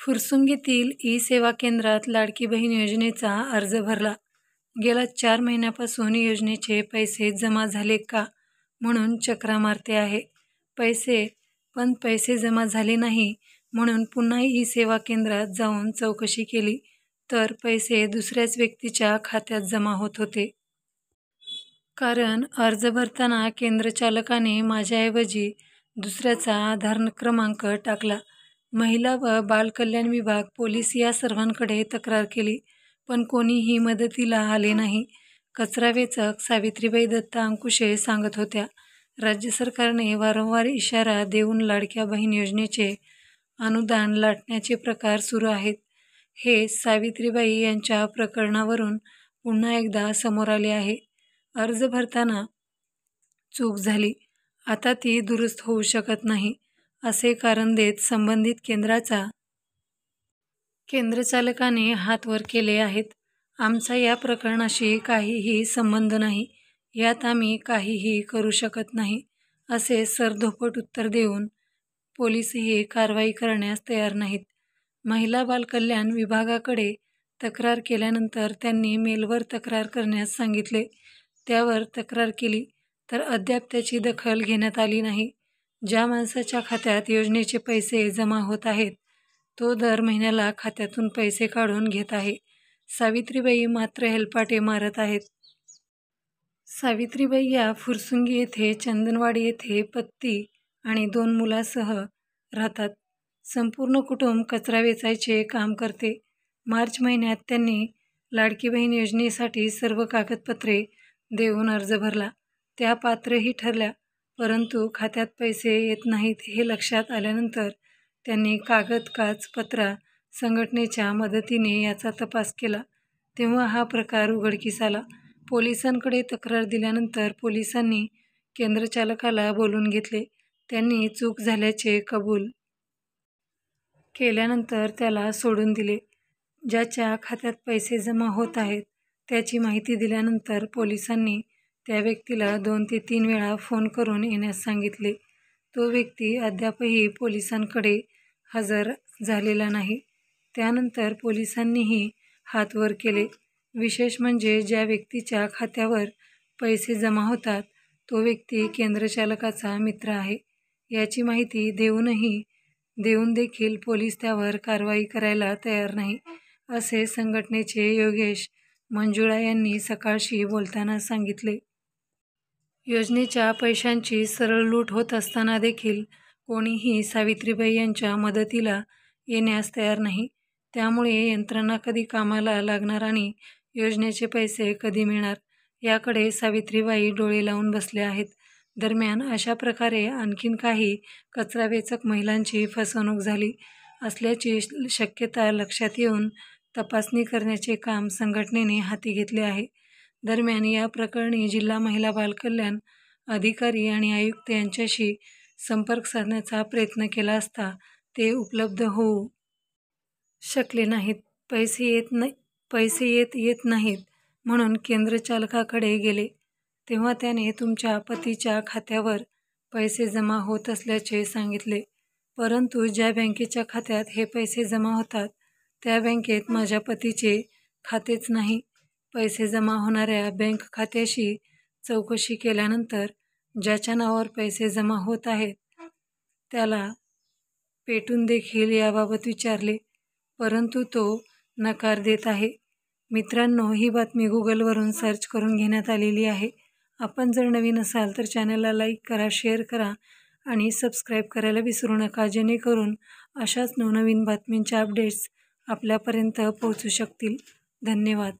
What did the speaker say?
फुरसुंगीतील ई-सेवा केंद्रात लाडकी बहीण योजनेचा अर्ज भरला. गेल्या 4 महिन्यापासून योजनेचे पैसे जमा झाले का म्हणून चक्रा मारते आहे. पण पैसे जमा झाले नाही म्हणून पुन्हा ई-सेवा केंद्रात जाऊन चौकशी केली तर पैसे दुसऱ्याच व्यक्तीच्या खात्यात जमा होत होते. कारण अर्ज भरताना केंद्रचालकाने माझ्याऐवजी दुसऱ्याचा आधार क्रमांक टाकला. महिला व बालकल्याण विभाग, पोलीस या सर्वांकडे तक्रार केली पण कोणीही मदतीला आले नाही. कचरा वेचक सावित्रीबाई दत्ता अंकुशे सांगत होत्या, राज्य सरकारने वारंवार इशारा देऊन लाडक्या बहीण योजनेचे अनुदान लाटण्याचे प्रकार सुरू आहेत. हे सावित्रीबाई यांच्या प्रकरणावरून पुन्हा एकदा समोर आले आहे. अर्ज भरताना चूक झाली, आता ती दुरुस्त होऊ शकत नाही असे कारण देत संबंधित केंद्रचालकाने हात वर केले आहेत. आमचा या प्रकरणाशी काहीही संबंध नाही, यात आम्ही काहीही करू शकत नाही असे सरधोपट उत्तर देऊन पोलीसही कारवाई करण्यास तयार नाहीत. महिला बालकल्याण विभागाकडे तक्रार केल्यानंतर त्यांनी मेलवर तक्रार करण्यास सांगितले. त्यावर तक्रार केली तर अद्याप त्याची दखल घेण्यात आली नाही. ज्या माणसाच्या खात्यात योजनेचे पैसे जमा होत आहेत तो दर महिन्याला खात्यातून पैसे काढून घेत आहे. सावित्रीबाई मात्र हेलपाटे मारत आहेत. सावित्रीबाई या फुरसुंगी येथे चंदनवाडी येथे पती आणि 2 मुलांसह राहतात. संपूर्ण कुटुंब कचरा वेचायचे काम करते. मार्च महिन्यात त्यांनी लाडकी बहीण योजनेसाठी सर्व कागदपत्रे देऊन अर्ज भरला. त्या पात्रही ठरल्या, परंतु खात्यात पैसे येत नाहीत हे लक्षात आल्यानंतर त्यांनी कागद-काच-पत्रा संघटनेच्या मदतीने याचा तपास केला. तेव्हा हा प्रकार उघडकीस आला. पोलिसांकडे तक्रार दिल्यानंतर पोलिसांनी केंद्रचालकाला बोलून घेतले. त्यांनी चूक झाल्याचे कबूल केल्यानंतर त्याला सोडून दिले. ज्याच्या खात्यात पैसे जमा होत आहेत त्याची माहिती दिल्यानंतर पोलिसांनी त्या व्यक्तीला 2 ते 3 वेळा फोन करून येण्यास सांगितले. तो व्यक्ती अद्यापही पोलिसांकडे हजर झालेला नाही. त्यानंतर पोलिसांनीही हात वर केले. विशेष म्हणजे ज्या व्यक्तीच्या खात्यावर पैसे जमा होतात तो व्यक्ती केंद्रचालकाचा मित्र आहे. याची माहिती देऊन देखील पोलीस त्यावर कारवाई करायला तयार नाही असे संघटनेचे योगेश मंजुळा यांनी सकाळशी बोलताना सांगितले. योजनेच्या पैशांची सरळ लूट होत असताना देखील कोणीही सावित्रीबाई यांच्या मदतीला येण्यास तयार नाही. त्यामुळे यंत्रणा कधी कामाला लागणार आणि योजनेचे पैसे कधी मिळणार याकडे सावित्रीबाई डोळे लावून बसल्या आहेत. दरम्यान अशा प्रकारे आणखीन काही कचरा वेचक महिलांची फसवणूक झाली असल्याची शक्यता लक्षात येऊन तपासणी करण्याचे काम संघटनेने हाती घेतले आहे. दरम्यान या प्रकरणी जिल्हा महिला बालकल्याण अधिकारी आणि आयुक्त यांच्याशी संपर्क साधण्याचा प्रयत्न केला असता ते उपलब्ध होऊ शकले नाहीत. पैसे येत नाहीत म्हणून केंद्रचालकाकडे गेले तेव्हा त्याने तुमच्या पतीच्या खात्यावर पैसे जमा होत असल्याचे सांगितले, परंतु ज्या बँकेच्या खात्यात हे पैसे जमा होतात त्या बँकेत माझ्या पतीचे खातेच नाही. पैसे जमा होणाऱ्या बँक खात्याशी चौकशी केल्यानंतर ज्याच्या नावावर पैसे जमा होत आहेत त्याला पेटून देखील याबाबत विचारले, परंतु तो नकार देत आहे. मित्रांनो, ही बातमी गुगलवरून सर्च करून घेण्यात आलेली आहे. आपण जर नवीन असाल तर चॅनलला लाईक करा, शेअर करा आणि सबस्क्राईब करायला विसरू नका, जेणेकरून अशाच नवनवीन बातमींच्या अपडेट्स आपल्यापर्यंत पोहोचू शकतील. धन्यवाद.